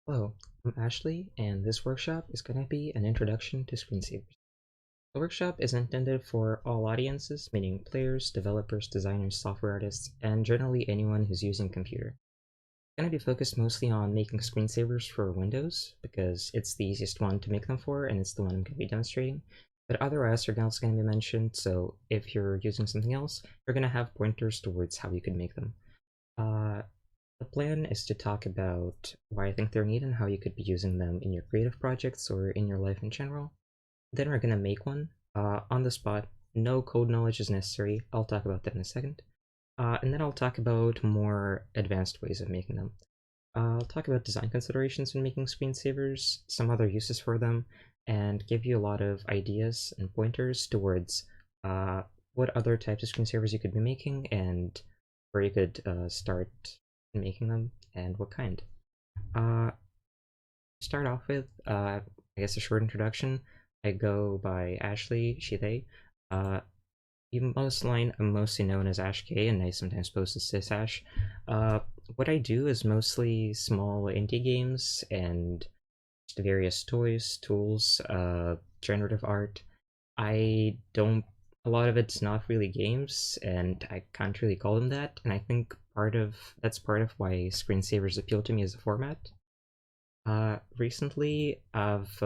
Hello, I'm Ashley, and this workshop is going to be an introduction to screensavers. The workshop is intended for all audiences, meaning players, developers, designers, software artists, and generally anyone who's using a computer. It's going to be focused mostly on making screensavers for Windows, because it's the easiest one to make them for, and it's the one I'm going to be demonstrating. But other OS are also going to be mentioned, so if you're using something else, you're going to have pointers towards how you could make them. Uh, the plan is to talk about why I think they're neat and how you could be using them in your creative projects or in your life in general. Then we're gonna make one on the spot. No code knowledge is necessary. I'll talk about that in a second. And then I'll talk about more advanced ways of making them. I'll talk about design considerations when making screensavers, some other uses for them, and give you a lot of ideas and pointers towards uh, what other types of screensavers you could be making and where you could start making them and what kind. Uh, start off with, I guess, a short introduction. I go by Ashley, she, they. Uh, I'm mostly known as Ash K, and I sometimes post as SysAsh. Uh, what I do is mostly small indie games and just various toys, tools, generative art. I don't. A lot of it's not really games, and I can't really call them that. And I think that's part of why screensavers appeal to me as a format. Recently, I've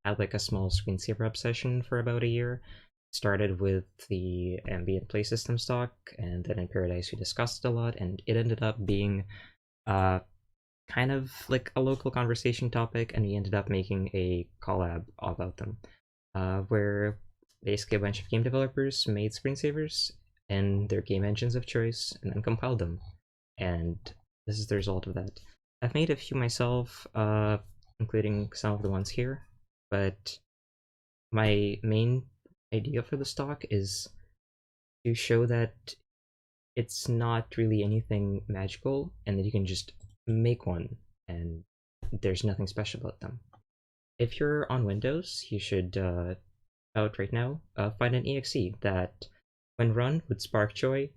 had like a small screensaver obsession for about a year. Started with the ambient play system stock, and then in Paradise we discussed it a lot, and it ended up being uh, kind of like a local conversation topic, and we ended up making a collab about them, where basically a bunch of game developers made screensavers and their game engines of choice, and then compiled them. And this is the result of that. I've made a few myself, including some of the ones here, but my main idea for the stock is to show that it's not really anything magical and that you can just make one and there's nothing special about them. If you're on Windows, you should, out right now, find an exe that, when run, would spark joy.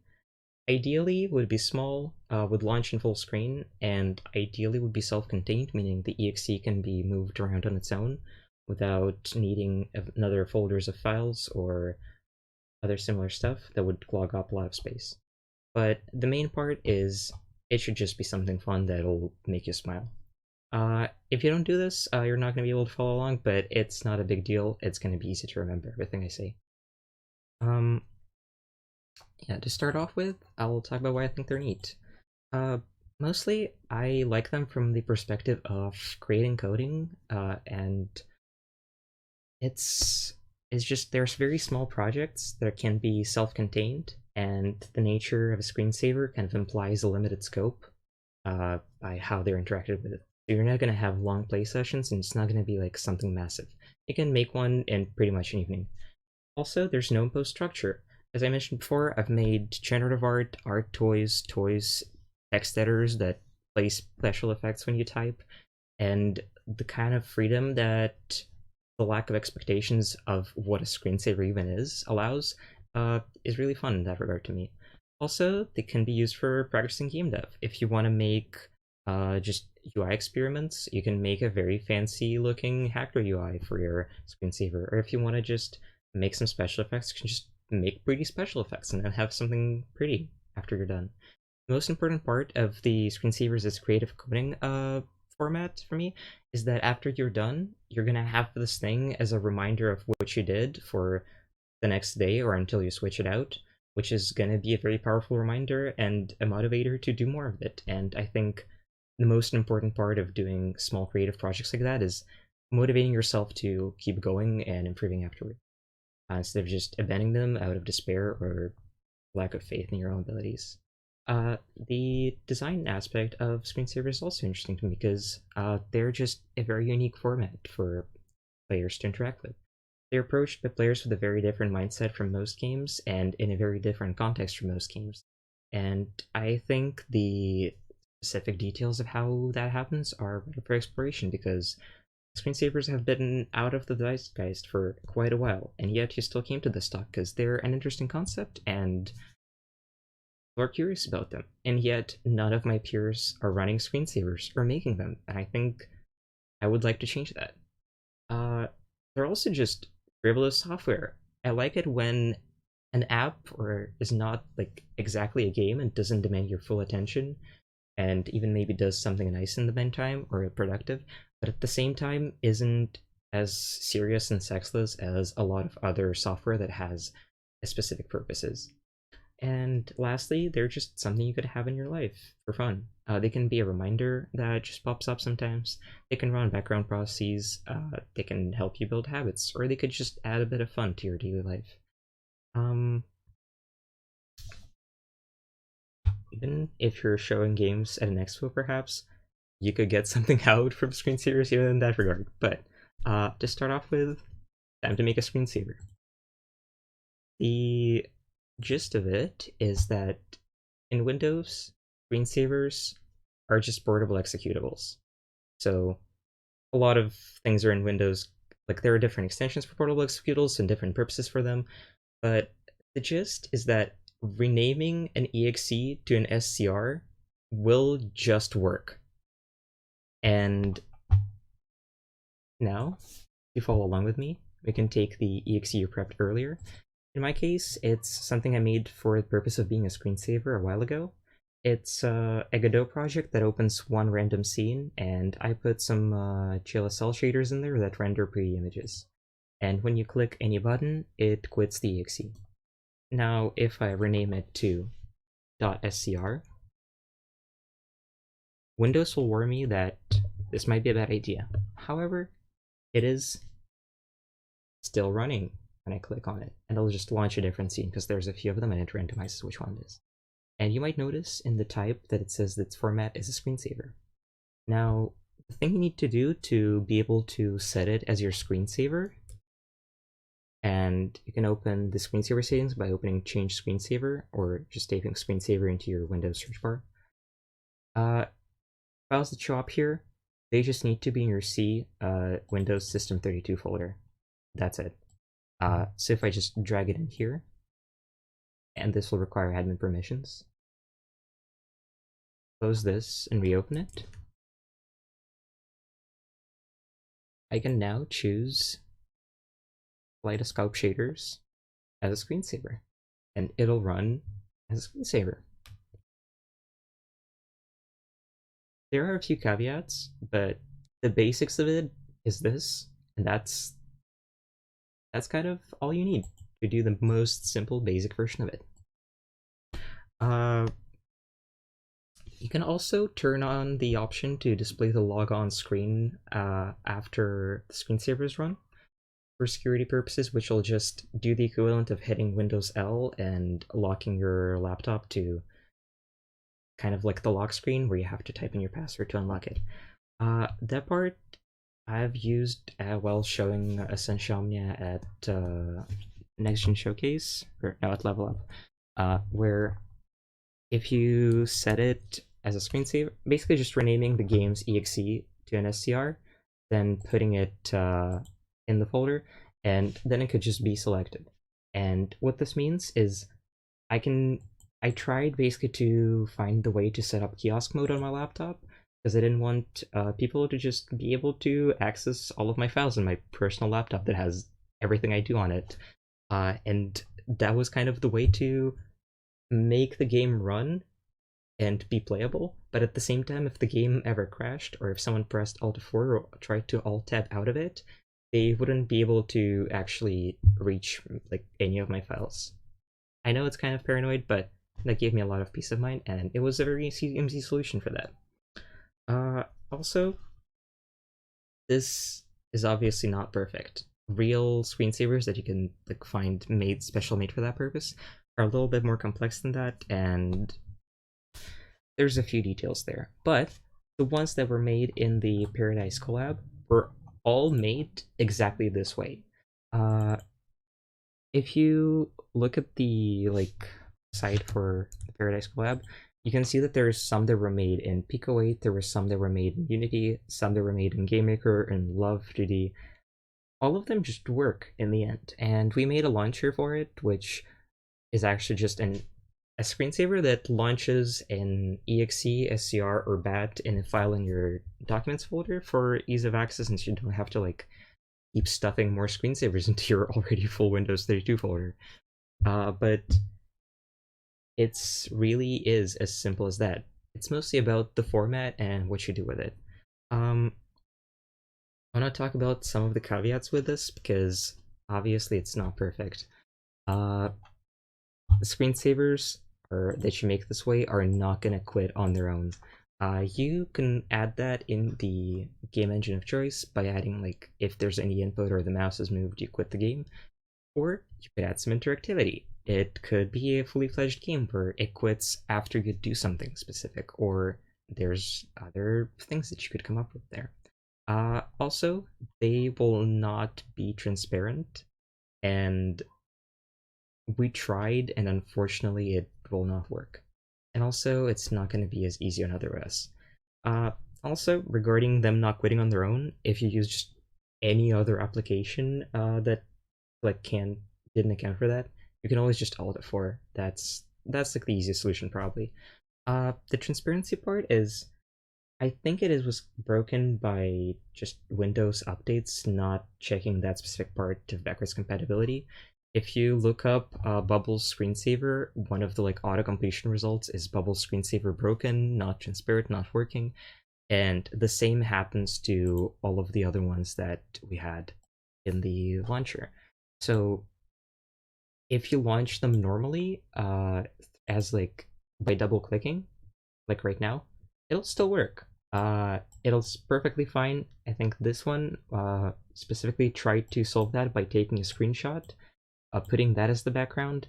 Ideally would be small, would launch in full screen, and ideally would be self-contained, meaning the exe can be moved around on its own without needing another folders of files or other similar stuff that would clog up a lot of space. But the main part is it should just be something fun that'll make you smile. If you don't do this, you're not going to be able to follow along, but it's not a big deal. It's going to be easy to remember everything I say. Um, yeah, to start off with, I'll talk about why I think they're neat. Uh, Mostly, I like them from the perspective of creating coding, and it's it's just there's very small projects that can be self-contained, and the nature of a screensaver kind of implies a limited scope by how they're interacted with. So you're not going to have long play sessions, and it's not going to be like something massive. You can make one in pretty much an evening. Also, there's no imposed structure. As I mentioned before, I've made generative art toys, text editors that play special effects when you type, and the kind of freedom that the lack of expectations of what a screensaver even allows is really fun in that regard to me. Also, they can be used for practicing game dev. If you want to make just UI experiments, you can make a very fancy looking hacker UI for your screensaver. Or if you want to just make some special effects, you can just make pretty special effects and then have something pretty after you're done. The most important part of the screensavers is creative coding format for me is that after you're done, you're gonna have this thing as a reminder of what you did for the next day or until you switch it out, which is gonna be a very powerful reminder and a motivator to do more of it. And I think the most important part of doing small creative projects like that is motivating yourself to keep going and improving afterward, instead of just abandoning them out of despair or lack of faith in your own abilities. The design aspect of screensavers is also interesting to me because they're just a very unique format for players to interact with. They're approached by players with a very different mindset from most games and in a very different context from most games. And I think the specific details of how that happens are ready for exploration because screensavers have been out of the zeitgeist for quite a while, and yet you still came to this talk because they're an interesting concept and are curious about them, and yet none of my peers are running screensavers or making them, and I think I would like to change that. They're also just frivolous software. I like it when an app or is not like exactly a game and doesn't demand your full attention, and even maybe does something nice in the meantime or productive, but at the same time isn't as serious and sexless as a lot of other software that has specific purposes. And lastly, they're just something you could have in your life for fun. They can be a reminder that just pops up sometimes. They can run background processes. They can help you build habits, or they could just add a bit of fun to your daily life. Um, Even if you're showing games at an expo, perhaps you could get something out from screensavers even in that regard. But to start off with, time to make a screensaver. The gist of it is that in Windows, screensavers are just portable executables. So a lot of things are in Windows, like there are different extensions for portable executables and different purposes for them, but the gist is that renaming an exe to an SCR will just work. And now, if you follow along with me, we can take the exe you prepped earlier. In my case, it's something I made for the purpose of being a screensaver a while ago. It's a Godot project that opens one random scene, and I put some GLSL shaders in there that render pretty images. And when you click any button, it quits the exe. Now, if I rename it to .scr, Windows will warn me that this might be a bad idea. However, it is still running when I click on it, and it'll just launch a different scene because there's a few of them and it randomizes which one it is. And you might notice in the type that it says that its format is a screensaver. Now, the thing you need to do to be able to set it as your screensaver, and you can open the screensaver settings by opening change screensaver or just typing screensaver into your Windows search bar. Files that show up here, they just need to be in your C Windows System 32 folder. That's it. So if I just drag it in here, and this will require admin permissions, close this and reopen it, I can now choose Kaleidoscope shaders as a screensaver, and it'll run as a screensaver. There are a few caveats, but the basics of it is this, and that's kind of all you need to do the most simple basic version of it. You can also turn on the option to display the logon screen after the screensaver is run for security purposes, which will just do the equivalent of hitting Windows L and locking your laptop to kind of like the lock screen where you have to type in your password to unlock it. That part I've used while showing Essentiomnia at Next Gen Showcase, or now at Level Up, where if you set it as a screensaver, basically just renaming the game's exe to an SCR, then putting it in the folder, and then it could just be selected. And what this means is I tried basically to find the way to set up kiosk mode on my laptop because I didn't want people to just be able to access all of my files on my personal laptop that has everything I do on it. And that was kind of the way to make the game run and be playable, but at the same time, if the game ever crashed or if someone pressed Alt-4 or tried to Alt-Tab out of it, they wouldn't be able to actually reach like any of my files. I know it's kind of paranoid, but that gave me a lot of peace of mind, and it was a very easy solution for that. Also, this is obviously not perfect. Real screensavers that you can like find special made for that purpose are a little bit more complex than that, and there's a few details there. But the ones that were made in the Paradise collab were all made exactly this way. If you look at the site for the Paradise collab, you can see that there's some that were made in Pico 8, there were some that were made in Unity, some that were made in GameMaker and Love 3D. All of them just work in the end, and we made a launcher for it, which is actually just a a screensaver that launches an exe, scr, or bat in a file in your documents folder for ease of access, since you don't have to like keep stuffing more screensavers into your already full Windows 32 folder. But it's really is as simple as that. It's mostly about the format and what you do with it. I want to talk about some of the caveats with this because obviously it's not perfect. The screensavers that you make this way are not going to quit on their own. You can add that in the game engine of choice by adding, like, if there's any input or the mouse is moved, you quit the game. Or you could add some interactivity. It could be a fully fledged game where it quits after you do something specific, or there's other things that you could come up with there. Also, they will not be transparent, and we tried, and unfortunately, it will not work. And also, it's not going to be as easy on other OS. Also, regarding them not quitting on their own, if you use just any other application that like didn't account for that, you can always just alt F4. That's like the easiest solution probably. The transparency part is, I think it was broken by just Windows updates not checking that specific part of backwards compatibility. If you look up Bubble's screensaver, one of the like auto completion results is Bubble's screensaver broken, not transparent, not working, and the same happens to all of the other ones that we had in the launcher. So if you launch them normally, as like by double clicking, like right now, it'll still work. It'll perfectly fine. I think this one specifically tried to solve that by taking a screenshot, putting that as the background,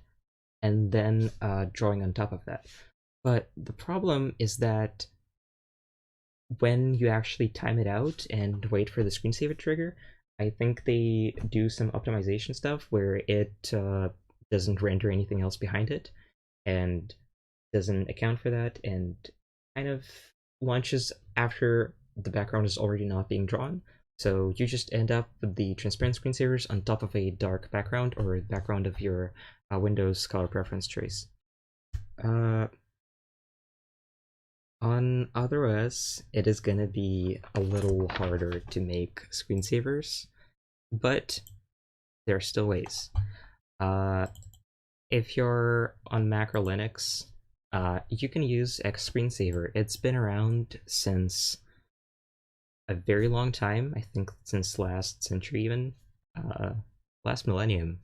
and then drawing on top of that. But the problem is that when you actually time it out and wait for the screensaver trigger, I think they do some optimization stuff where it doesn't render anything else behind it and doesn't account for that, and kind of launches after the background is already not being drawn. So you just end up with the transparent screensavers on top of a dark background or background of your Windows color preference choice. On other OS, it is going to be a little harder to make screensavers, but there are still ways. If you're on Mac or Linux, you can use X Screensaver. It's been around since a very long time, I think since last century even, last millennium.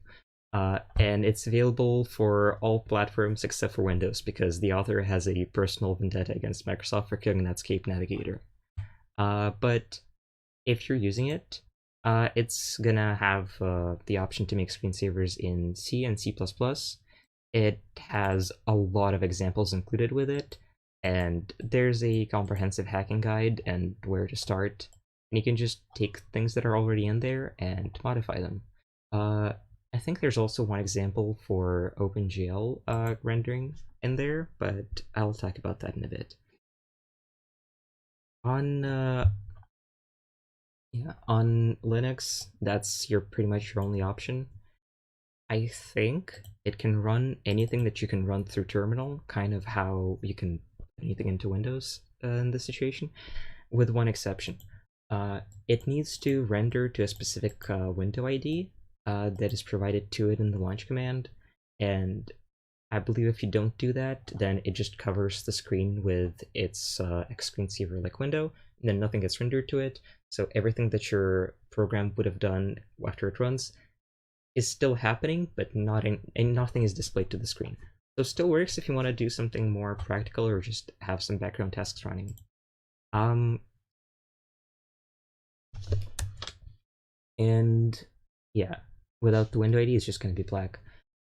And it's available for all platforms except for Windows because the author has a personal vendetta against Microsoft for killing Netscape Navigator. But if you're using it, it's gonna have the option to make screensavers in C and C++. It has a lot of examples included with it, and there's a comprehensive hacking guide and where to start. And you can just take things that are already in there and modify them. I think there's also one example for OpenGL rendering in there, but I'll talk about that in a bit. On Linux, that's pretty much your only option. I think it can run anything that you can run through terminal, kind of how you can put anything into Windows in this situation, with one exception. It needs to render to a specific window ID that is provided to it in the launch command, and I believe if you don't do that, then it just covers the screen with its X screensaver like window, and then nothing gets rendered to it. So everything that your program would have done after it runs is still happening, but nothing is displayed to the screen. So still works if you want to do something more practical or just have some background tasks running. And yeah, without the window ID, it's just going to be black.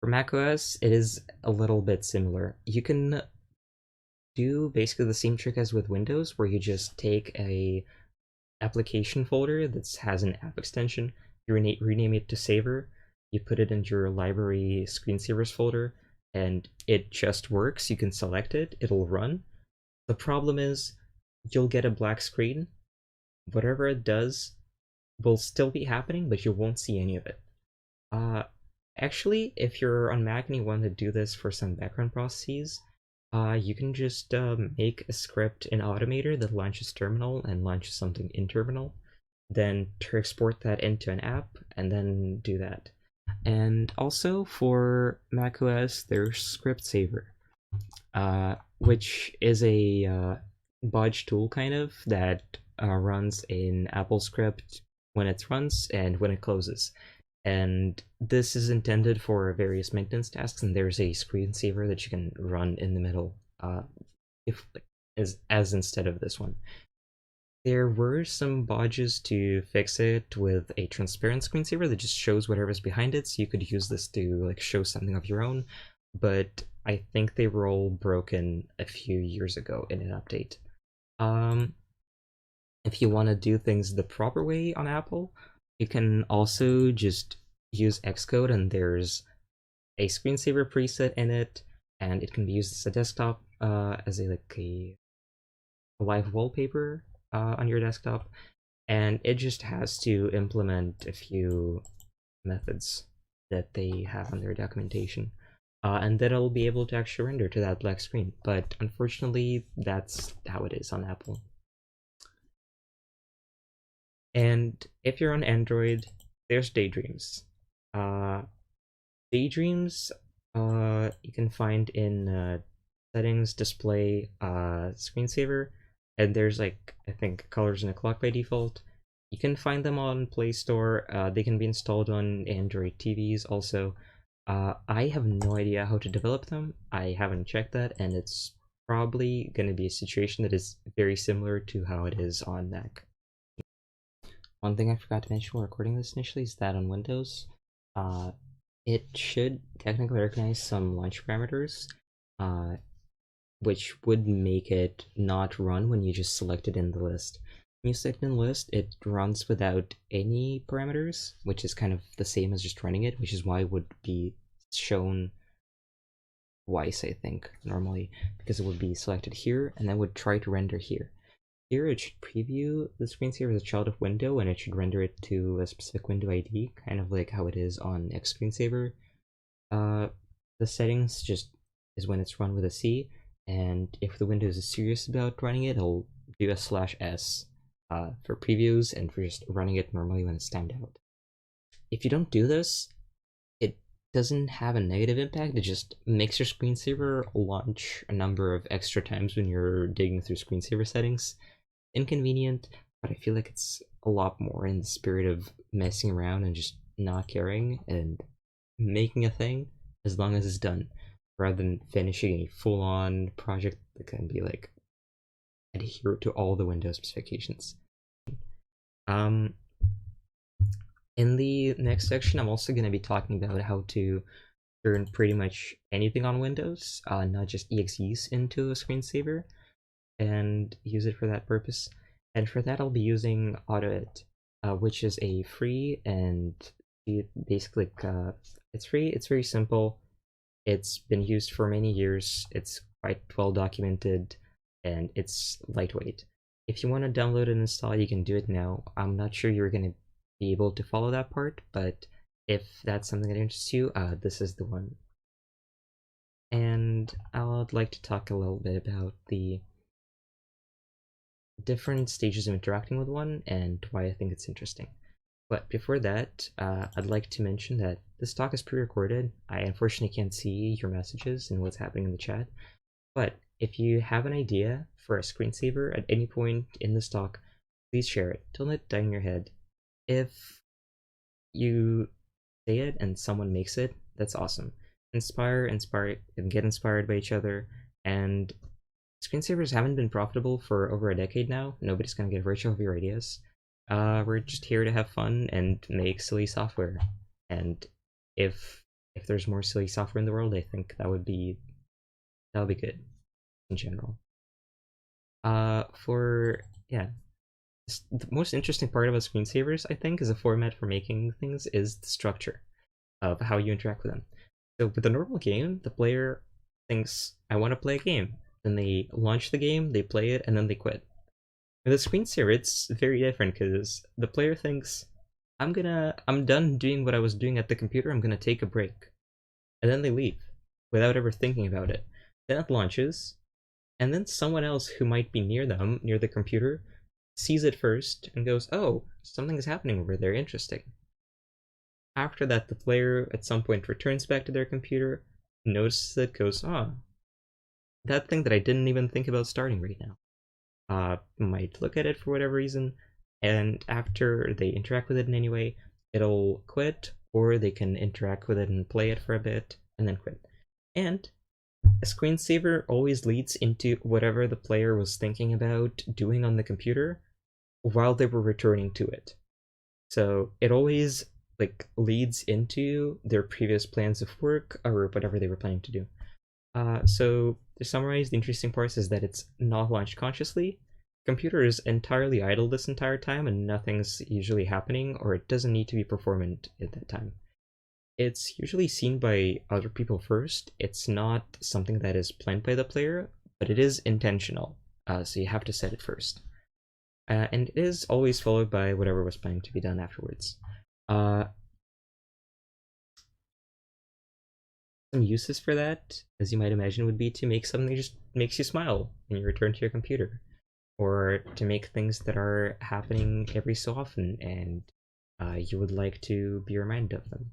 For macOS, it is a little bit similar. You can do basically the same trick as with Windows, where you just take a application folder that has an app extension, you rename it to Saver, you put it into your library screensavers folder, and it just works. You can select it, it'll run. The problem is, you'll get a black screen. Whatever it does will still be happening, but you won't see any of it. Actually, if you're on Mac and you want to do this for some background processes, you can just make a script in Automator that launches terminal and launches something in terminal, then to export that into an app, and then do that. And also for macOS, there's Screensaver, which is a bodge tool kind of that runs in Apple script when it runs and when it closes. And this is intended for various maintenance tasks, and there's a screensaver that you can run in the middle, if as instead of this one. There were some bodges to fix it with a transparent screensaver that just shows whatever's behind it, so you could use this to like show something of your own, but I think they were all broken a few years ago in an update. If you want to do things the proper way on Apple, you can also just use Xcode, and there's a screensaver preset in it, and it can be used as a desktop, as a live wallpaper on your desktop, and it just has to implement a few methods that they have on their documentation, and then it'll be able to actually render to that black screen. But unfortunately, that's how it is on Apple. And if you're on Android, there's Daydreams. Daydreams you can find in settings, display, screensaver, and there's like, I think, colors and a clock by default. You can find them on Play Store. They can be installed on Android TVs also. I have no idea how to develop them. I haven't checked that, and it's probably going to be a situation that is very similar to how it is on Mac. One thing I forgot to mention while recording this initially is that on Windows, it should technically recognize some launch parameters, which would make it not run when you just select it in the list. When you select it in the list, it runs without any parameters, which is kind of the same as just running it, which is why it would be shown twice, I think, normally, because it would be selected here, and then would try to render here. Here it should preview the screensaver as a child of window, and it should render it to a specific window ID, kind of like how it is on X Screensaver. The settings just is when it's run with a C, and if the Windows is serious about running it, it'll do a /S for previews and for just running it normally when it's timed out. If you don't do this, it doesn't have a negative impact. It just makes your screensaver launch a number of extra times when you're digging through screensaver settings. Inconvenient, but I feel like it's a lot more in the spirit of messing around and just not caring and making a thing as long as it's done, rather than finishing a full-on project that can be like adhere to all the Windows specifications. In the next section, I'm also going to be talking about how to turn pretty much anything on Windows, not just exes, into a screensaver, and use it for that purpose. And for that, I'll be using AutoEdit, which is a free and basically it's free. It's very simple. It's been used for many years. It's quite well documented, and it's lightweight. If you want to download and install, you can do it now. I'm not sure you're going to be able to follow that part, but if that's something that interests you, this is the one. And I'd like to talk a little bit about the different stages of interacting with one and why I think it's interesting. But before that, I'd like to mention that this talk is pre-recorded. I unfortunately can't see your messages and what's happening in the chat, but if you have an idea for a screensaver at any point in this talk, please share it. Don't let it die in your head. If you say it and someone makes it, that's awesome. Inspire, and get inspired by each other. And screensavers haven't been profitable for over a decade now. Nobody's gonna get rich off your ideas. We're just here to have fun and make silly software. And if there's more silly software in the world, I think that would be good in general. The most interesting part about screensavers, I think, as a format for making things is the structure of how you interact with them. So with a normal game, the player thinks, I want to play a game. Then they launch the game, they play it, and then they quit. With a screensaver, it's very different because the player thinks, I'm done doing what I was doing at the computer, I'm gonna take a break. And then they leave without ever thinking about it. Then it launches, and then someone else who might be near them, near the computer, sees it first and goes, "Oh, something is happening over there, interesting." After that, the player at some point returns back to their computer, notices it, goes, "Ah, that thing that I didn't even think about starting right now." Might look at it for whatever reason, and after they interact with it in any way, it'll quit, or they can interact with it and play it for a bit, and then quit. And a screensaver always leads into whatever the player was thinking about doing on the computer while they were returning to it. So it always like leads into their previous plans of work or whatever they were planning to do. So to summarize, the interesting part is that it's not launched consciously. Computer is entirely idle this entire time and nothing's usually happening, or it doesn't need to be performant at that time. It's usually seen by other people first. It's not something that is planned by the player, but it is intentional. So you have to set it first. And it is always followed by whatever was planned to be done afterwards. Some uses for that, as you might imagine, would be to make something that just makes you smile when you return to your computer, or to make things that are happening every so often and you would like to be reminded of them.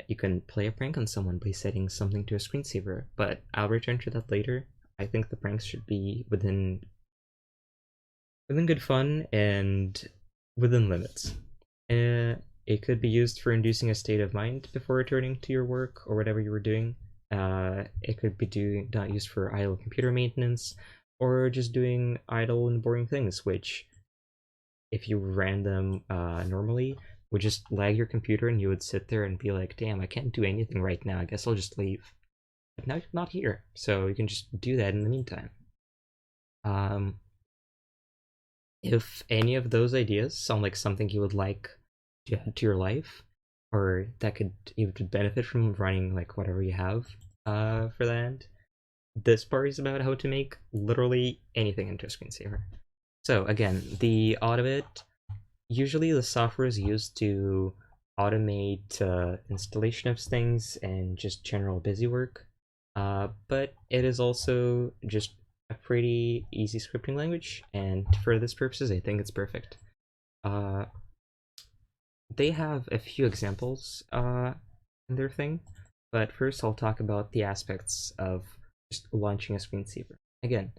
You can play a prank on someone by setting something to a screensaver, but I'll return to that later. I think the pranks should be within good fun and within limits. It could be used for inducing a state of mind before returning to your work or whatever you were doing. It could be not used for idle computer maintenance, or just doing idle and boring things, which, if you ran them normally, would just lag your computer and you would sit there and be like, damn, I can't do anything right now, I guess I'll just leave. But now you're not here, so you can just do that in the meantime. If any of those ideas sound like something you would like to add to your life, or that you would benefit from running like whatever you have for that, this part is about how to make literally anything into a screensaver. So again, the Automate, usually the software is used to automate installation of things and just general busy work, but it is also just a pretty easy scripting language, and for this purposes, I think it's perfect. They have a few examples in their thing, but first I'll talk about the aspects of just launching a screensaver. Again,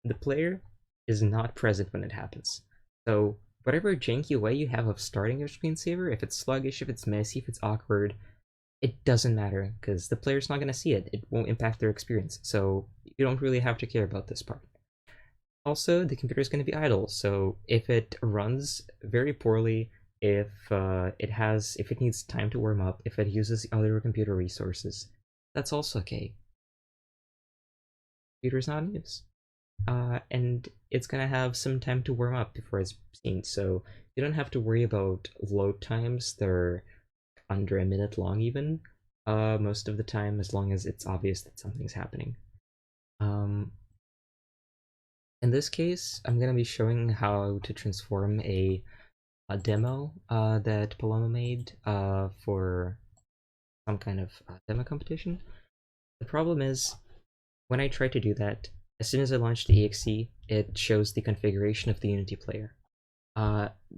the player is not present when it happens, so whatever janky way you have of starting your screensaver, if it's sluggish, if it's messy, if it's awkward, it doesn't matter, because the player's not going to see it. It won't impact their experience, so you don't really have to care about this part. Also, the computer is going to be idle, so if it runs very poorly, if it needs time to warm up, if it uses other computer resources, that's also okay. The computer is not in use. And it's going to have some time to warm up before it's seen, so you don't have to worry about load times that are under a minute long even, most of the time, as long as it's obvious that something's happening. In this case, I'm going to be showing how to transform a demo that Paloma made for some kind of demo competition. The problem is, when I try to do that, as soon as I launch the exe, it shows the configuration of the Unity player.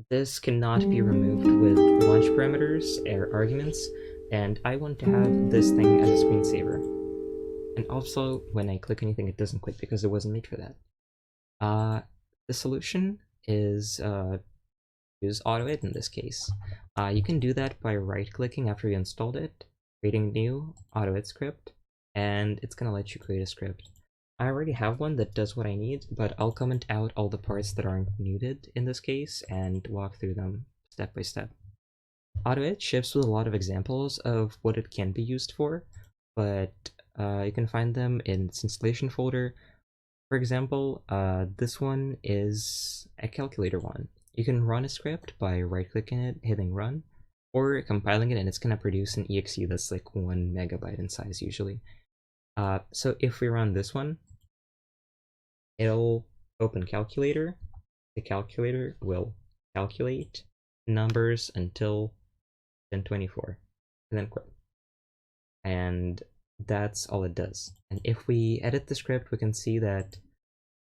This cannot be removed with launch parameters or arguments, and I want to have this thing as a screensaver. And also, when I click anything, it doesn't quit because it wasn't made for that. The solution is use AutoIt in this case. You can do that by right-clicking after you installed it, creating new AutoIt script, and it's going to let you create a script. I already have one that does what I need, but I'll comment out all the parts that aren't needed in this case and walk through them step by step. AutoIt ships with a lot of examples of what it can be used for, but you can find them in its installation folder. For example, this one is a calculator one. You can run a script by right-clicking it, hitting run, or compiling it, and it's going to produce an exe that's like 1 megabyte in size usually. So if we run this one, it'll open calculator, the calculator will calculate, numbers until 1024, and then quit. And that's all it does. And if we edit the script, we can see that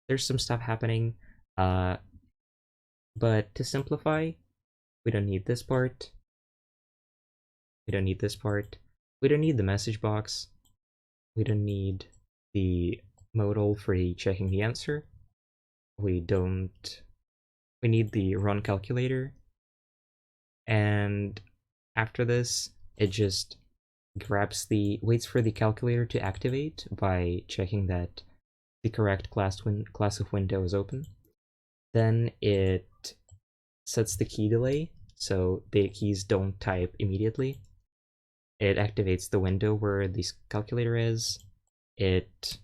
there's some stuff happening. But to simplify, we don't need this part. We don't need this part. We don't need the message box. We don't need the modal for checking the answer. We need the run calculator. And after this, it just waits for the calculator to activate by checking that the correct class of window is open. Then it sets the key delay, so the keys don't type immediately. It activates the window where the calculator is. It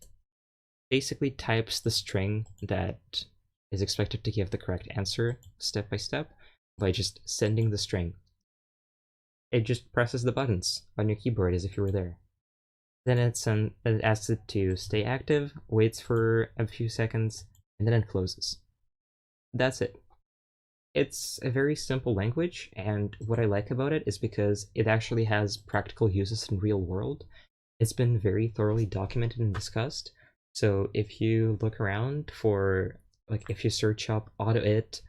basically types the string that is expected to give the correct answer step by step by just sending the string. It just presses the buttons on your keyboard as if you were there. Then it asks it to stay active, waits for a few seconds, and then it closes. That's it. It's a very simple language, and what I like about it is because it actually has practical uses in real world. It's been very thoroughly documented and discussed. So if you look around for, like, if you search up AutoIt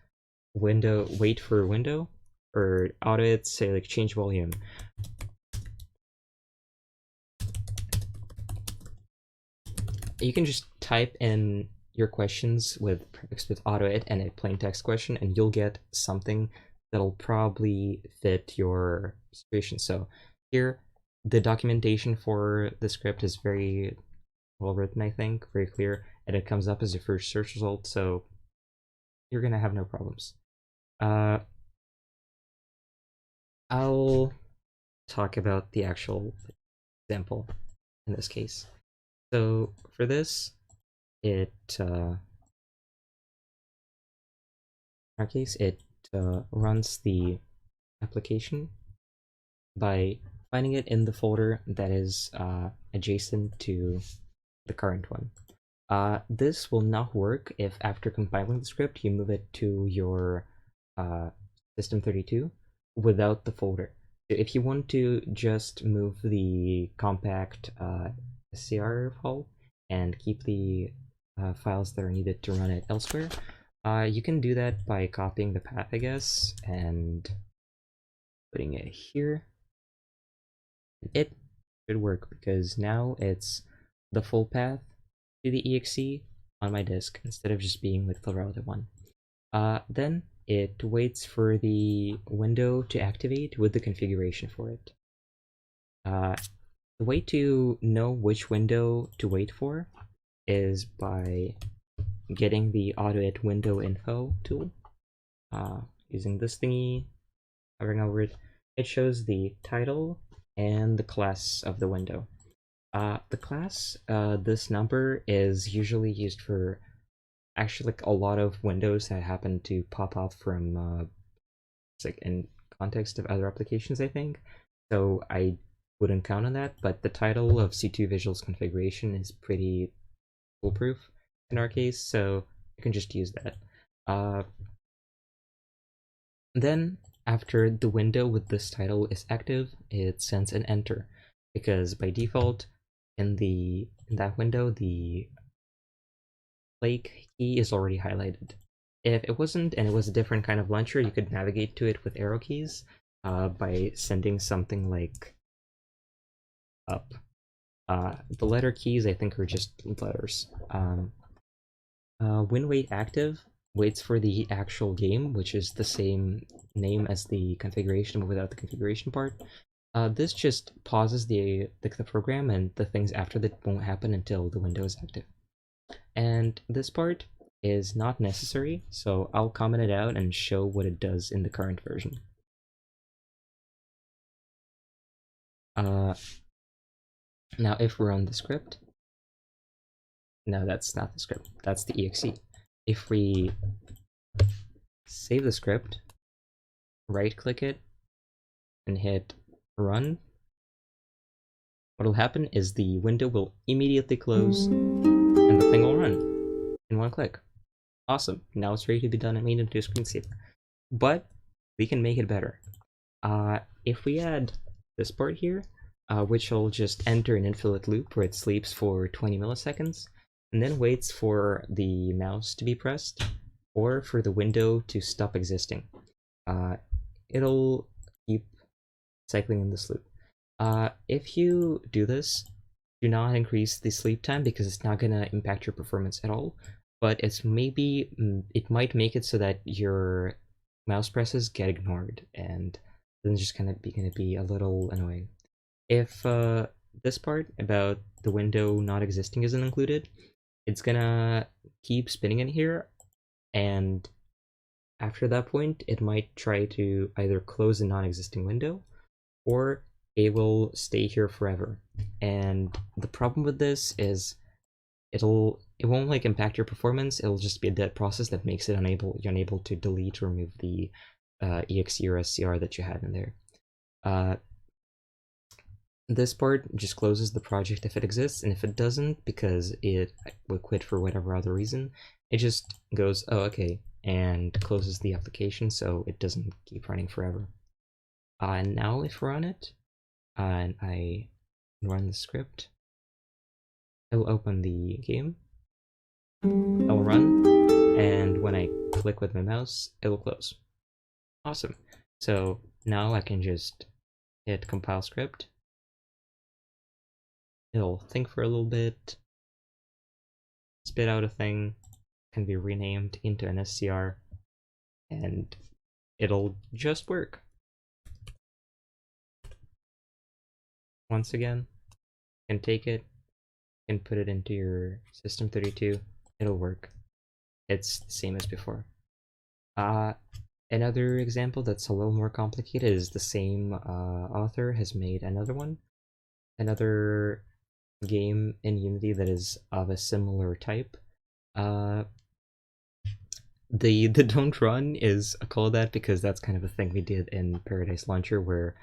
window, wait for window, or AutoIt, say, like, change volume, you can just type in your questions with AutoIt and a plain text question, and you'll get something that'll probably fit your situation. So here, the documentation for the script is very well written, I think, very clear, and it comes up as your first search result, so you're gonna have no problems. I'll talk about the actual example in this case. So for this, in our case, it runs the application by finding it in the folder that is adjacent to the current one. This will not work if after compiling the script you move it to your system32 without the folder. If you want to just move the compact SCR file and keep the files that are needed to run it elsewhere, you can do that by copying the path, I guess, and putting it here. It should work because now it's the full path to the exe on my disk instead of just being like the routed one. Then it waits for the window to activate with the configuration for it. The way to know which window to wait for is by getting the AutoIt window info tool. Using this thingy, hovering over it, it shows the title and the class of the window. The class, this number is usually used for actually like a lot of windows that happen to pop up from it's like in context of other applications, I think. So I wouldn't count on that, but the title of C2 Visual's configuration is pretty foolproof in our case, so you can just use that. Then after the window with this title is active, it sends an enter, because by default in that window the play key is already highlighted. If it wasn't and it was a different kind of launcher, you could navigate to it with arrow keys by sending something like up. The letter keys, I think, are just letters. When wait active waits for the actual game, which is the same name as the configuration but without the configuration part. This just pauses the program, and the things after that won't happen until the window is active. And this part is not necessary, so I'll comment it out and show what it does in the current version. Now if we run the script, no, that's not the script, that's the exe. If we save the script, right click it, and hit run, what'll happen is the window will immediately close and the thing will run in one click. Awesome, now it's ready to be done and made into a screensaver. But we can make it better. If we add this part here, which will just enter an infinite loop where it sleeps for 20 milliseconds, and then waits for the mouse to be pressed, or for the window to stop existing. It'll keep cycling in this loop. If you do this, do not increase the sleep time because it's not going to impact your performance at all, but it might make it so that your mouse presses get ignored, and then it's just going to be a little annoying. If this part about the window not existing isn't included, it's gonna keep spinning in here, and after that point, it might try to either close a non-existing window, or it will stay here forever. And the problem with this is it won't like impact your performance. It'll just be a dead process that makes it you're unable to delete or remove the exe or scr that you had in there. This part just closes the project if it exists, and if it doesn't, because it will quit for whatever other reason, it just goes, oh, okay, and closes the application so it doesn't keep running forever. And now if I run it, and I run the script, it will open the game, it will run, and when I click with my mouse, it will close. Awesome. So now I can just hit compile script. It'll think for a little bit, spit out a thing, can be renamed into an SCR, and it'll just work. Once again, you can take it and put it into your System32, it'll work. It's the same as before. Another example that's a little more complicated is the same author has made another game in Unity that is of a similar type. The don't run is a callback because that's kind of a thing we did in Paradise Launcher, where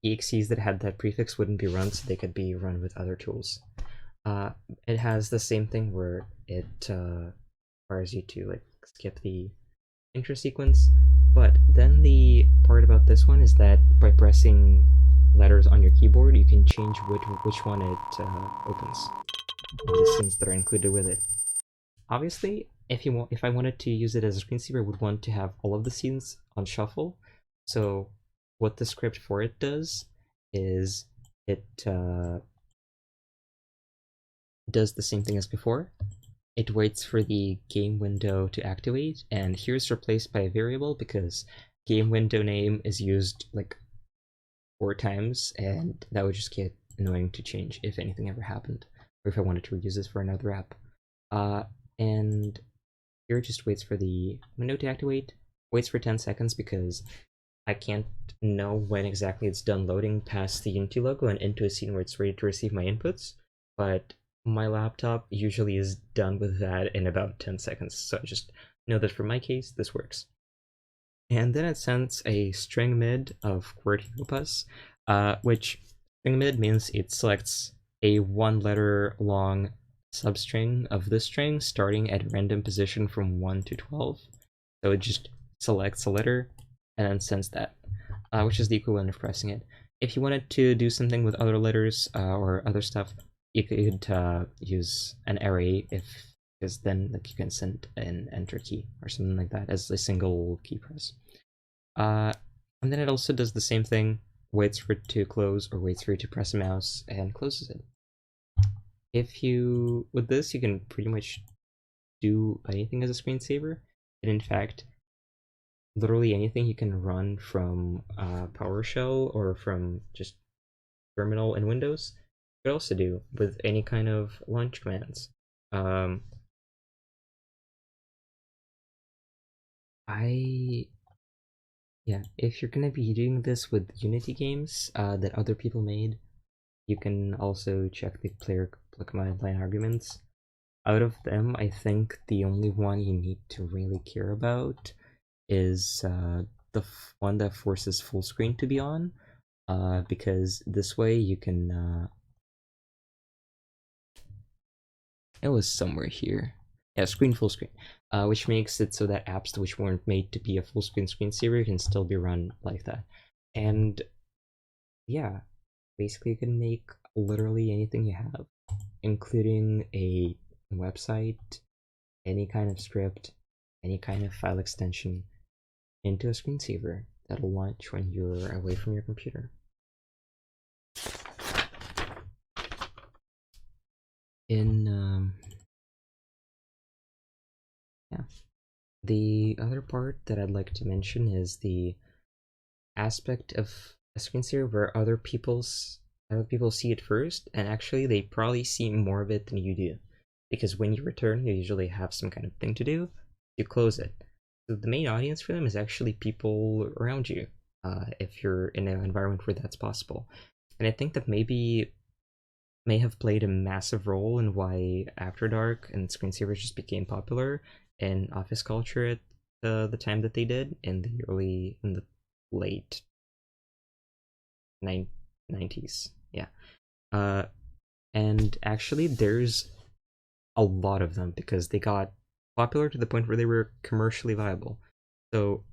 exes that had that prefix wouldn't be run, so they could be run with other tools. It has the same thing where it requires you to like skip the intro sequence, but then the part about this one is that by pressing letters on your keyboard, you can change which one it opens, the scenes that are included with it. Obviously, if I wanted to use it as a screensaver, I would want to have all of the scenes on shuffle. So what the script for it does is it does the same thing as before. It waits for the game window to activate, and here's replaced by a variable because game window name is used like 4 times, and that would just get annoying to change if anything ever happened, or if I wanted to reuse this for another app. And here it just waits for the window to activate, waits for 10 seconds because I can't know when exactly it's done loading past the Unity logo and into a scene where it's ready to receive my inputs, but my laptop usually is done with that in about 10 seconds, so just know that for my case, this works. And then it sends a string mid of QWERTY opus, which string mid means it selects a 1-letter long substring of this string starting at a random position from 1 to 12. So it just selects a letter and then sends that, which is the equivalent of pressing it. If you wanted to do something with other letters or other stuff, you could use an array, because then like you can send an enter key or something like that as a single key press. And then it also does the same thing, waits for it to close or waits for you to press a mouse and closes it. With this, you can pretty much do anything as a screensaver, and in fact, literally anything you can run from PowerShell or from just terminal in Windows, you could also do with any kind of launch commands. Yeah, if you're gonna be doing this with Unity games that other people made, you can also check the player command line arguments. Out of them, I think the only one you need to really care about is the one that forces full screen to be on, because this way you can it was somewhere here. Yeah, screen full screen, which makes it so that apps which weren't made to be a full screen screensaver can still be run like that. And yeah, basically you can make literally anything you have, including a website, any kind of script, any kind of file extension, into a screensaver that'll launch when you're away from your computer. Yeah, the other part that I'd like to mention is the aspect of a screensaver where other people see it first, and actually they probably see more of it than you do, because when you return, you usually have some kind of thing to do. You close it. So the main audience for them is actually people around you, if you're in an environment where that's possible. And I think that may have played a massive role in why After Dark and screensavers just became popular in office culture at the time that they did in the late 90s. Yeah. And actually there's a lot of them because they got popular to the point where they were commercially viable. So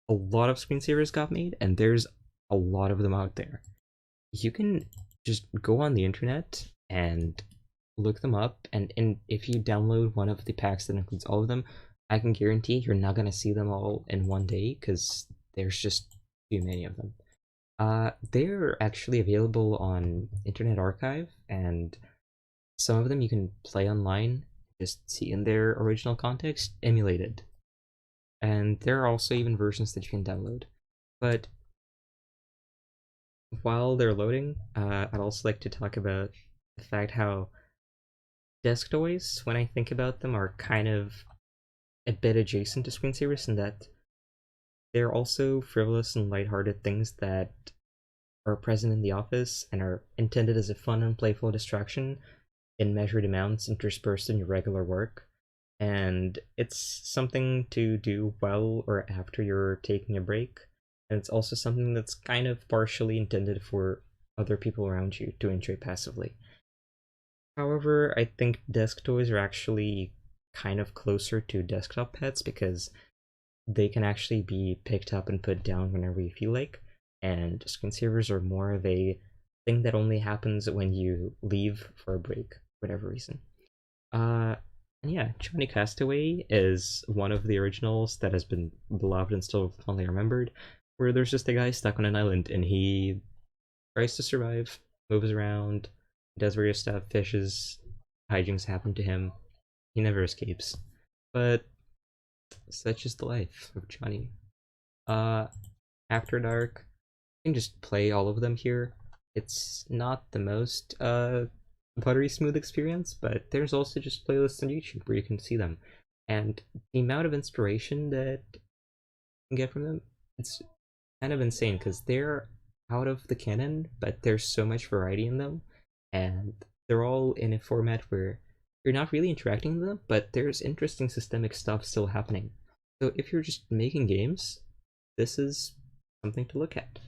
a lot of screensavers got made, and there's a lot of them out there. You can just go on the internet and look them up, and if you download one of the packs that includes all of them, I can guarantee you're not going to see them all in one day because there's just too many of them. They're actually available on Internet Archive, and some of them you can play online, just see in their original context, emulated. And there are also even versions that you can download. But while they're loading, I'd also like to talk about the fact how desk toys, when I think about them, are kind of a bit adjacent to screensavers in that they're also frivolous and lighthearted things that are present in the office and are intended as a fun and playful distraction in measured amounts interspersed in your regular work. And it's something to do while or after you're taking a break. And it's also something that's kind of partially intended for other people around you to enjoy passively. However, I think desk toys are actually kind of closer to desktop pets because they can actually be picked up and put down whenever you feel like, and screensavers are more of a thing that only happens when you leave for a break, for whatever reason. And yeah, Johnny Castaway is one of the originals that has been beloved and still fondly remembered, where there's just a guy stuck on an island and he tries to survive, moves around, does various stuff, fishes, hijinks happen to him. He never escapes. But such is the life of Johnny. After Dark, you can just play all of them here. It's not the most buttery smooth experience, but there's also just playlists on YouTube where you can see them. And the amount of inspiration that you can get from them, it's kind of insane because they're out of the canon, but there's so much variety in them, and they're all in a format where you're not really interacting with them, but there's interesting systemic stuff still happening. So if you're just making games, this is something to look at.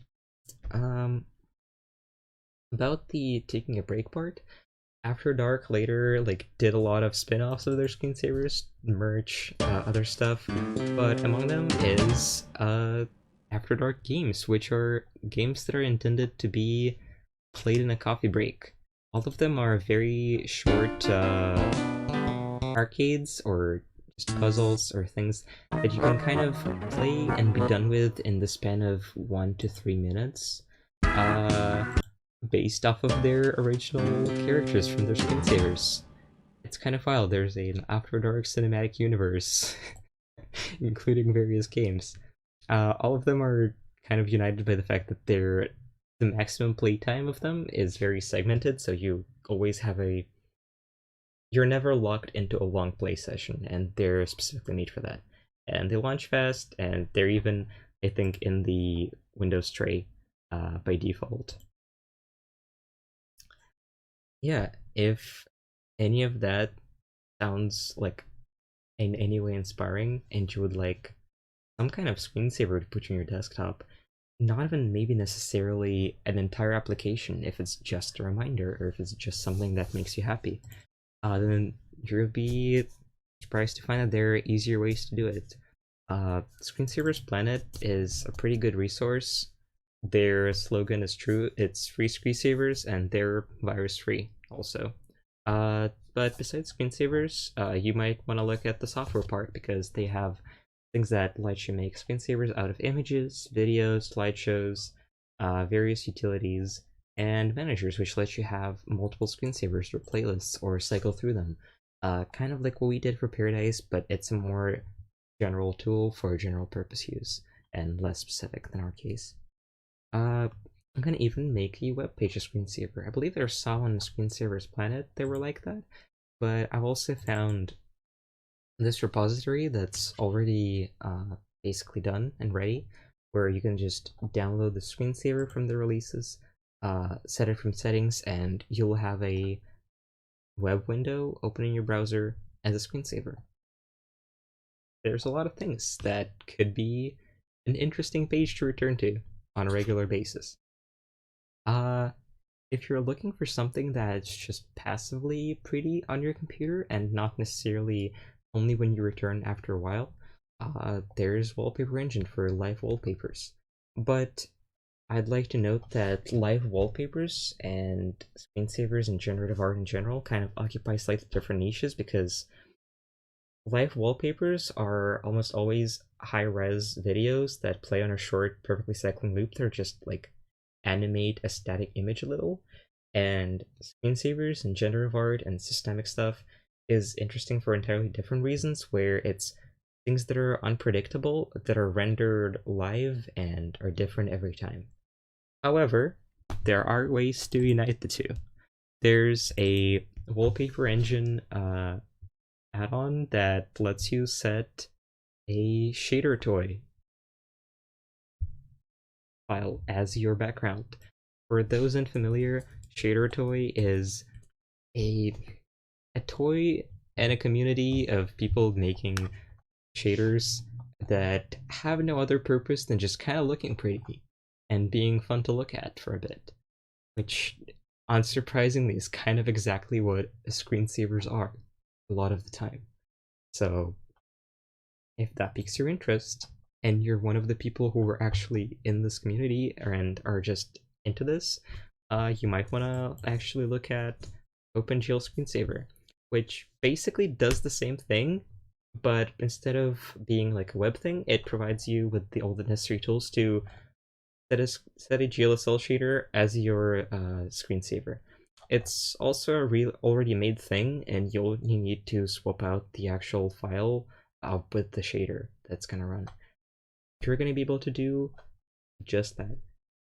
About the taking a break part, After Dark later did a lot of spin-offs of their screensavers, merch, other stuff, but among them is After Dark games, which are games that are intended to be played in a coffee break. All of them are very short arcades or just puzzles or things that you can kind of play and be done with in the span of 1 to 3 minutes. Based off of their original characters from their screensavers. It's kind of wild. There's an After Dark cinematic universe, including various games. All of them are kind of united by the fact that the maximum playtime of them is very segmented, so you always have you're never locked into a long play session, and they're specifically made for that. And they launch fast, and they're even, I think, in the Windows tray by default. Yeah, if any of that sounds like in any way inspiring and you would like some kind of screensaver to put on your desktop, not even maybe necessarily an entire application, if it's just a reminder or if it's just something that makes you happy, then you'll be surprised to find that there are easier ways to do it. Screensavers Planet is a pretty good resource. Their slogan is true. It's free screensavers, and they're virus-free also. But besides screensavers, you might want to look at the software part because they have things that let you make screensavers out of images, videos, slideshows, various utilities, and managers, which let you have multiple screensavers or playlists or cycle through them. Kind of like what we did for Paradise, but it's a more general tool for general purpose use and less specific than our case. I'm gonna even make a web page a screensaver. I believe there's some on Screensavers Planet that were like that, but I've also found this repository that's already basically done and ready, where you can just download the screensaver from the releases, set it from settings, and you'll have a web window open in your browser as a screensaver. There's a lot of things that could be an interesting page to return to on a regular basis. If you're looking for something that's just passively pretty on your computer and not necessarily only when you return after a while, there's Wallpaper Engine for live wallpapers. But I'd like to note that live wallpapers and screensavers and generative art in general kind of occupy slightly different niches because live wallpapers are almost always high-res videos that play on a short, perfectly cycling loop. They're just like animate a static image a little. And screensavers and generative art and systemic stuff is interesting for entirely different reasons, where it's things that are unpredictable, that are rendered live and are different every time. However, there are ways to unite the two. There's a wallpaper engine add-on that lets you set a shader toy file as your background. For those unfamiliar, shader toy is a toy and a community of people making shaders that have no other purpose than just kind of looking pretty and being fun to look at for a bit, which unsurprisingly is kind of exactly what screensavers are a lot of the time. So if that piques your interest and you're one of the people who are actually in this community and are just into this, you might want to actually look at OpenGL Screensaver, which basically does the same thing, but instead of being like a web thing, it provides you with all the necessary tools to set a GLSL shader as your screensaver. It's also a already made thing, and you need to swap out the actual file with the shader that's gonna run. You're gonna be able to do just that.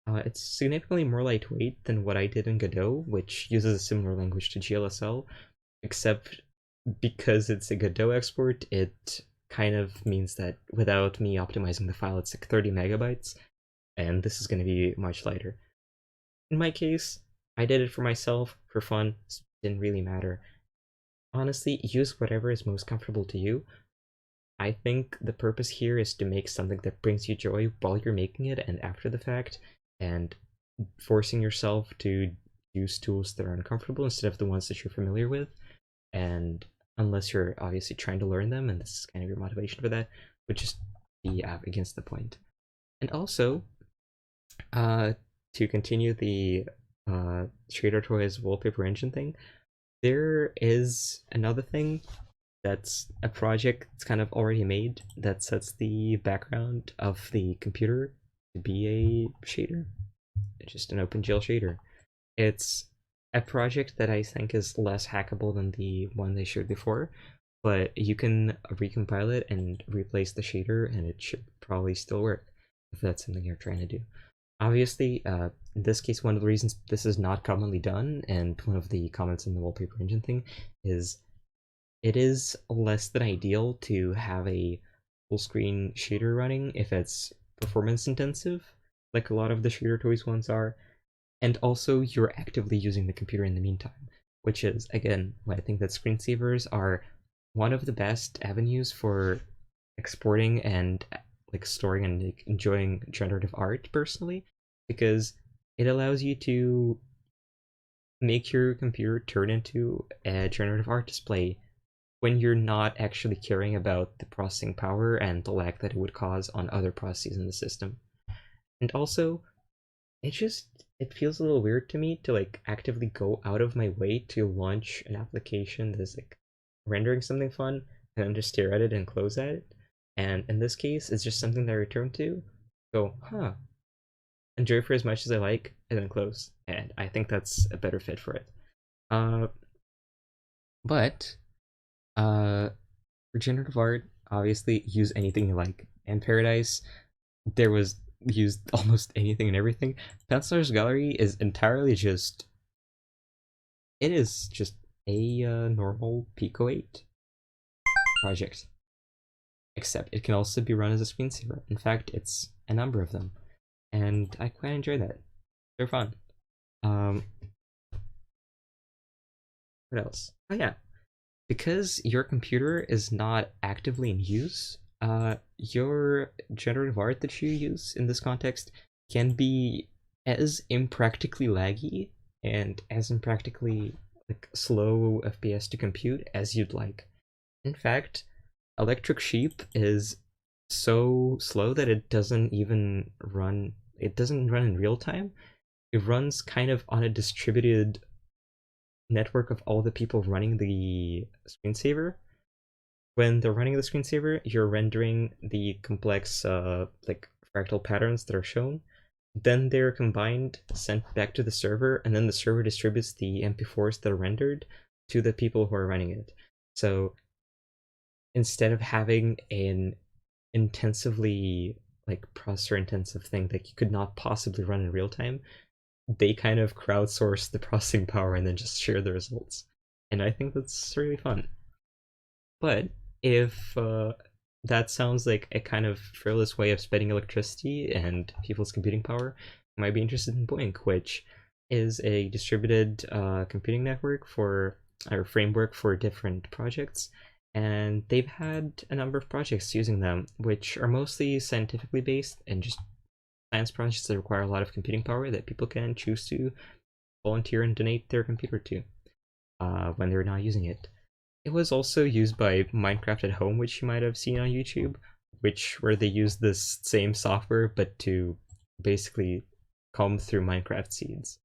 It's significantly more lightweight than what I did in Godot, which uses a similar language to GLSL, except because it's a Godot export, it kind of means that without me optimizing the file, it's like 30 megabytes, and this is going to be much lighter. In my case, I did it for myself, for fun, it didn't really matter. Honestly, use whatever is most comfortable to you. I think the purpose here is to make something that brings you joy while you're making it and after the fact, and forcing yourself to use tools that are uncomfortable instead of the ones that you're familiar with. And unless you're obviously trying to learn them, and this is kind of your motivation for that, would just be against the point. And also, to continue the Shader Toys wallpaper engine thing, there is another thing that's a project that's kind of already made that sets the background of the computer to be a shader. It's just an OpenGL shader. It's a project that I think is less hackable than the one they showed before, but you can recompile it and replace the shader and it should probably still work if that's something you're trying to do. Obviously, in this case, one of the reasons this is not commonly done, and one of the comments in the wallpaper engine thing, is it is less than ideal to have a full screen shader running if it's performance intensive, like a lot of the shader toys ones are, and also you're actively using the computer in the meantime, which is, again, why I think that screensavers are one of the best avenues for exporting and like storing and like, enjoying generative art personally, because it allows you to make your computer turn into a generative art display when you're not actually caring about the processing power and the lag that it would cause on other processes in the system. And also, it feels a little weird to me to like actively go out of my way to launch an application that is like rendering something fun and then just stare at it and close at it. And in this case, it's just something that I return to, go, enjoy for as much as I like, and then close. And I think that's a better fit for it. Uh, but for generative art, obviously use anything you like. In Paradise, there was used almost anything and everything. Penciler's Gallery is entirely just, it is just a normal Pico 8 project. Except it can also be run as a screensaver. In fact, it's a number of them. And I quite enjoy that. They're fun. What else? Oh yeah, because your computer is not actively in use, your generative art that you use in this context can be as impractically laggy and as impractically like slow FPS to compute as you'd like. In fact, Electric Sheep is so slow that it doesn't even run. It doesn't run in real time. It runs kind of on a distributed network of all the people running the screensaver. When they're running the screensaver, you're rendering the complex like fractal patterns that are shown. Then they're combined, sent back to the server, and then the server distributes the MP4s that are rendered to the people who are running it. So instead of having an intensively like processor intensive thing that you could not possibly run in real time, they kind of crowdsource the processing power and then just share the results. And I think that's really fun. But if that sounds like a kind of frivolous way of spending electricity and people's computing power, you might be interested in BOINC, which is a distributed computing network for or framework for different projects. And they've had a number of projects using them, which are mostly scientifically based and just science projects that require a lot of computing power that people can choose to volunteer and donate their computer to when they're not using it. It was also used by Minecraft at Home, which you might have seen on YouTube, where they use this same software but to basically comb through Minecraft seeds,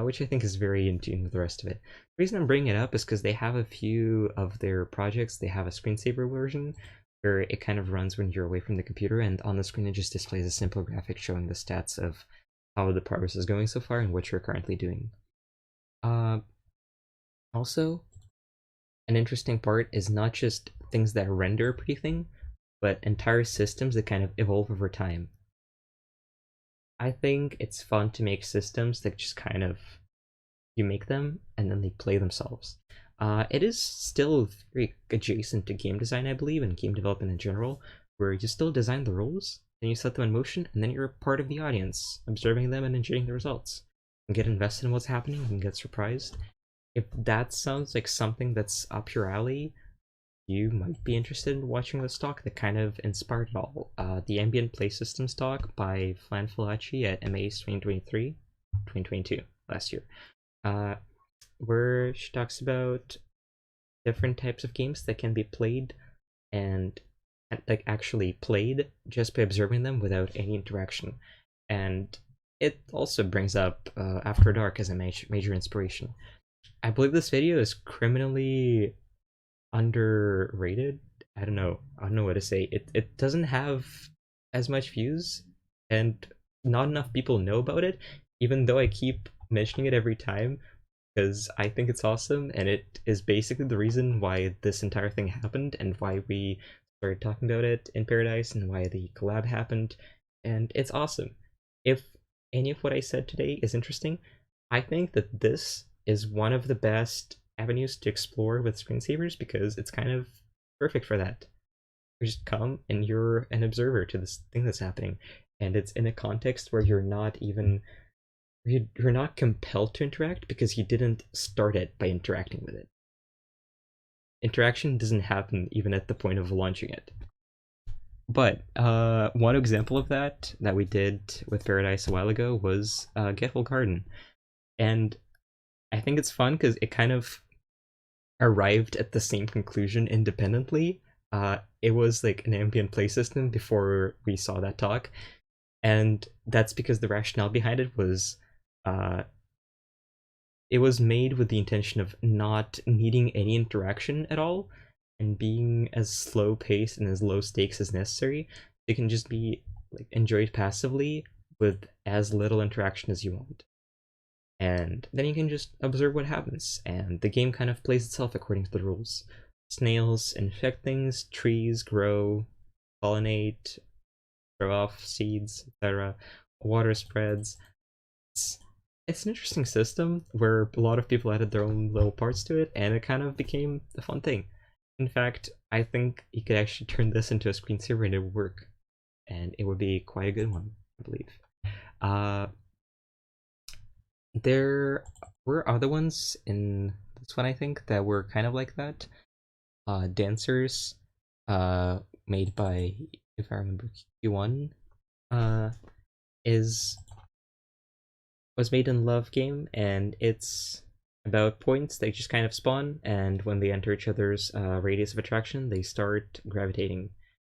which I think is very in tune with the rest of it. The reason I'm bringing it up is because they have a few of their projects. They have a screensaver version where it kind of runs when you're away from the computer, and on the screen it just displays a simple graphic showing the stats of how the progress is going so far and what you're currently doing. Also, an interesting part is not just things that render a pretty thing, but entire systems that kind of evolve over time. I think it's fun to make systems that just kind of, you make them and then they play themselves. It is still very adjacent to game design, I believe, and game development in general, where you still design the rules, then you set them in motion, and then you're part of the audience, observing them and enjoying the results. And get invested in what's happening and get surprised. If that sounds like something that's up your alley, you might be interested in watching this talk that kind of inspired it all. The Ambient Play Systems talk by Flan Falachi at MA's 2022, last year. Where she talks about different types of games that can be played and like actually played just by observing them without any interaction. And it also brings up After Dark as a major inspiration. I believe this video is criminally underrated. I don't know what to say. It doesn't have as much views and not enough people know about it, even though I keep mentioning it every time because I think it's awesome, and it is basically the reason why this entire thing happened and why we started talking about it in Paradise and why the collab happened, and it's awesome. If any of what I said today is interesting, I think that this is one of the best avenues to explore with screensavers because it's kind of perfect for that. You just come and you're an observer to this thing that's happening, and it's in a context where you're not compelled to interact because you didn't start it by interacting with it. Interaction doesn't happen even at the point of launching it. But one example of that we did with Paradise a while ago was Get Whole Garden. And I think it's fun because it kind of arrived at the same conclusion independently. It was like an ambient play system before we saw that talk, and that's because the rationale behind it was uh, it was made with the intention of not needing any interaction at all and being as slow paced and as low stakes as necessary. It can just be like enjoyed passively with as little interaction as you want. And then you can just observe what happens, and the game kind of plays itself according to the rules. Snails infect things, trees grow, pollinate, throw off seeds, etc. Water spreads. It's, it's an interesting system where a lot of people added their own little parts to it, and it kind of became a fun thing. In fact, I think you could actually turn this into a screensaver and it would work, and it would be quite a good one, I believe. There were other ones in this one, I think, that were kind of like that. Dancers, made by, if I remember, Q1, uh, is was made in Love Game, and it's about points they just kind of spawn, and when they enter each other's radius of attraction, they start gravitating,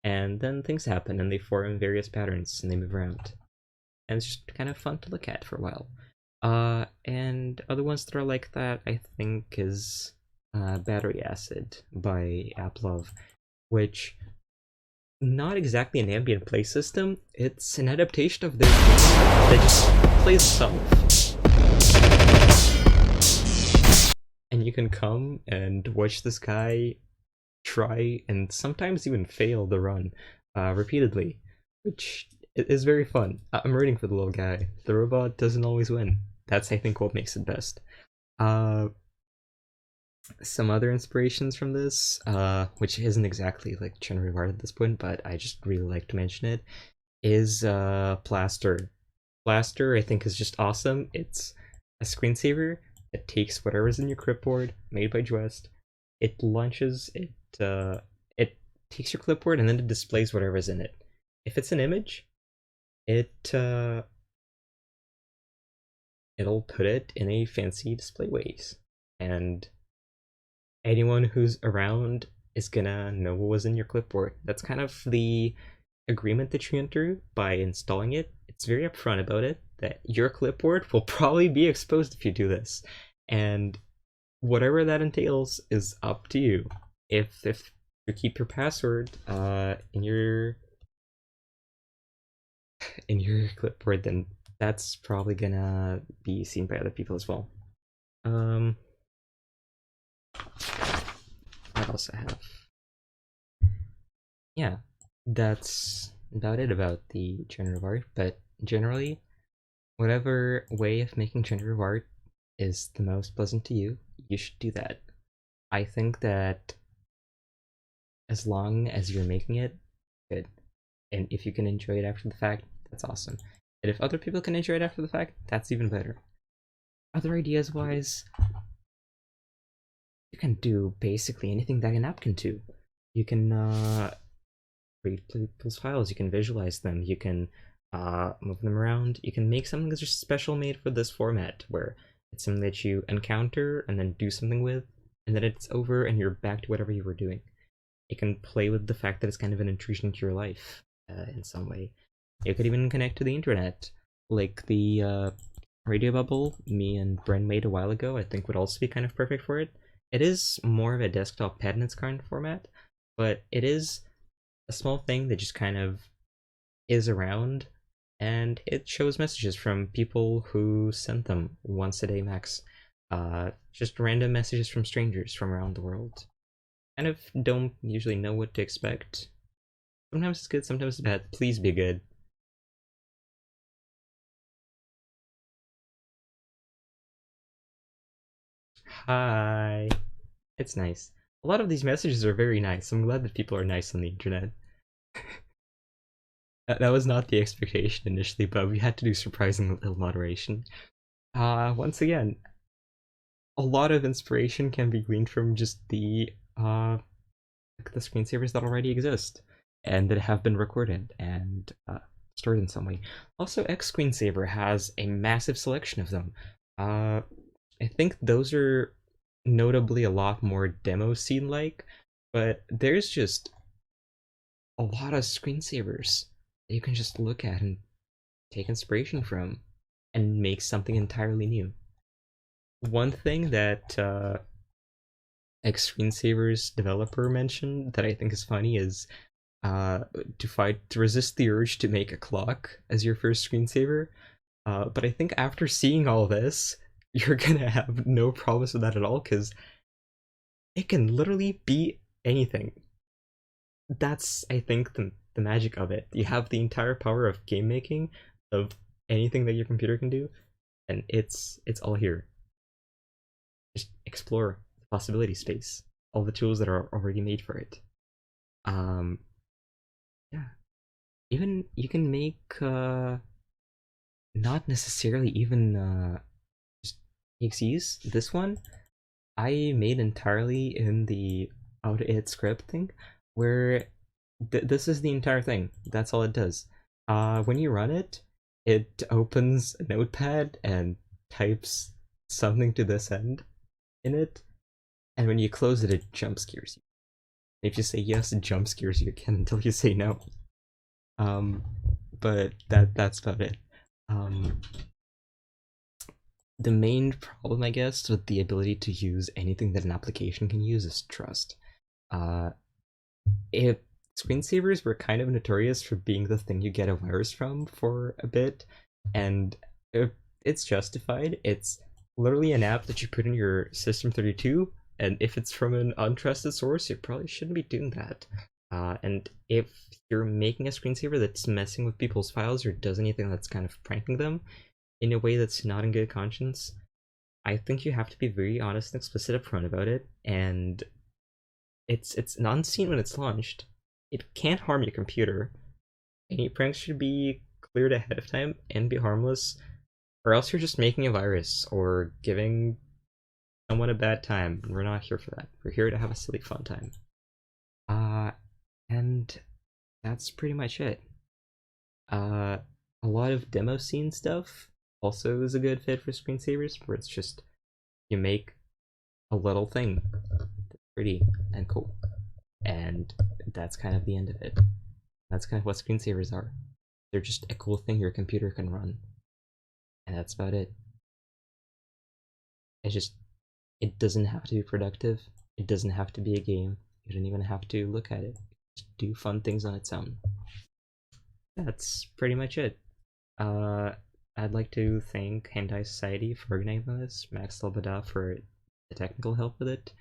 and then things happen, and they form various patterns, and they move around, and it's just kind of fun to look at for a while. And other ones that are like that, I think, is Battery Acid by Aplov, which not exactly an ambient play system. It's an adaptation of their game that just plays itself. And you can come and watch this guy try and sometimes even fail the run repeatedly, which is very fun. I'm rooting for the little guy. The robot doesn't always win. That's, I think, what makes it best. Some other inspirations from this, which isn't exactly like genre art at this point, but I just really like to mention it, is Plaster. Plaster, I think, is just awesome. It's a screensaver that takes whatever's in your clipboard, made by Dwest. It launches it. It takes your clipboard and then it displays whatever's in it. If it's an image, it'll put it in a fancy display ways, and anyone who's around is gonna know what was in your clipboard. That's kind of the agreement that you enter by installing it. It's very upfront about it, that your clipboard will probably be exposed if you do this, and whatever that entails is up to you. If you keep your password in your clipboard, then that's probably gonna be seen by other people as well. What else I have? Yeah, that's about it about the generative art, but generally, whatever way of making generative art is the most pleasant to you, you should do that. I think that as long as you're making it, good. And if you can enjoy it after the fact, that's awesome. And if other people can enjoy it after the fact, that's even better. Other ideas wise, you can do basically anything that an app can do. You can read people's files, you can visualize them, you can move them around, you can make something that's just special made for this format, where it's something that you encounter and then do something with, and then it's over and you're back to whatever you were doing. It can play with the fact that it's kind of an intrusion into your life in some way. It could even connect to the internet, like the radio bubble me and Bren made a while ago. I think would also be kind of perfect for it. It is more of a desktop pad in its current format, but it is a small thing that just kind of is around, and it shows messages from people who sent them once a day max. Just random messages from strangers from around the world. Kind of don't usually know what to expect. Sometimes it's good, sometimes it's bad. Please be good. Hi. It's nice. A lot of these messages are very nice. I'm glad that people are nice on the internet. That was not the expectation initially, but we had to do surprising little moderation. Once again, a lot of inspiration can be gleaned from just the screensavers that already exist and that have been recorded and stored in some way. Also, X Screensaver has a massive selection of them. I think those are notably a lot more demo scene like, but there's just a lot of screensavers that you can just look at and take inspiration from and make something entirely new. One thing that Screensavers developer mentioned that I think is funny is uh, to resist the urge to make a clock as your first screensaver. But I think after seeing all this, you're gonna have no problems with that at all because it can literally be anything. That's I think the magic of it. You have the entire power of game making of anything that your computer can do, and it's all here. Just explore the possibility space, all the tools that are already made for it. Um, yeah, even you can make not necessarily even just exes. This one I made entirely in the out it script thing, where this is the entire thing. That's all it does. When you run it, it opens a notepad and types something to this end in it, and when you close it, it jump scares you. If you say yes, it jump scares you again until you say no. Um, but that's about it. Um, the main problem, I guess, with the ability to use anything that an application can use is trust. Uh, if screensavers were kind of notorious for being the thing you get a virus from for a bit, and it's justified. It's literally an app that you put in your System32, and if it's from an untrusted source, you probably shouldn't be doing that. And if you're making a screensaver that's messing with people's files or does anything that's kind of pranking them in a way that's not in good conscience, I think you have to be very honest and explicit up front about it, and it's unseen when it's launched. It can't harm your computer. Any pranks should be cleared ahead of time and be harmless, or else you're just making a virus or giving someone a bad time. We're not here for that. We're here to have a silly fun time. Uh, and that's pretty much it. Uh, a lot of demo scene stuff also is a good fit for screensavers, where it's just you make a little thing that's pretty and cool, and that's kind of the end of it. That's kind of what screensavers are. They're just a cool thing your computer can run, and that's about it. It's just it doesn't have to be productive. It doesn't have to be a game. You don't even have to look at it. Just do fun things on its own. That's pretty much it. Uh, I'd like to thank Hentai Society for organizing this, Max Lobada for the technical help with it,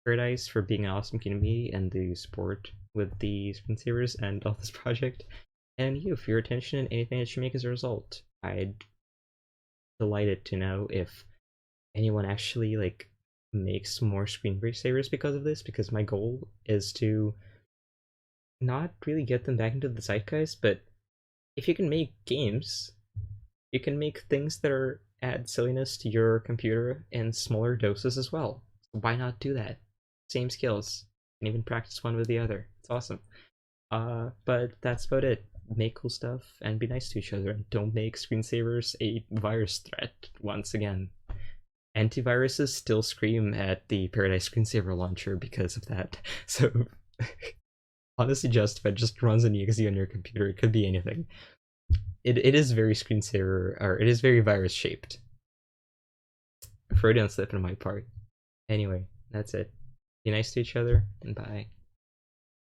Paradise for being an awesome community and the support with the screensavers and all this project, and you for your attention and anything that you make as a result. I'd delighted to know if anyone actually like makes more screensavers because of this, because my goal is to not really get them back into the zeitgeist, but if you can make games, you can make things that are add silliness to your computer in smaller doses as well. So why not do that? Same skills, and even practice one with the other. It's awesome. But that's about it. Make cool stuff and be nice to each other, and don't make screensavers a virus threat once again. Antiviruses still scream at the Paradise Screensaver launcher because of that. So honestly, just runs an exe on your computer. It could be anything. It is very screensaver, or it is very virus shaped. Freudian slip on my part. Anyway, that's it. Be nice to each other, and bye.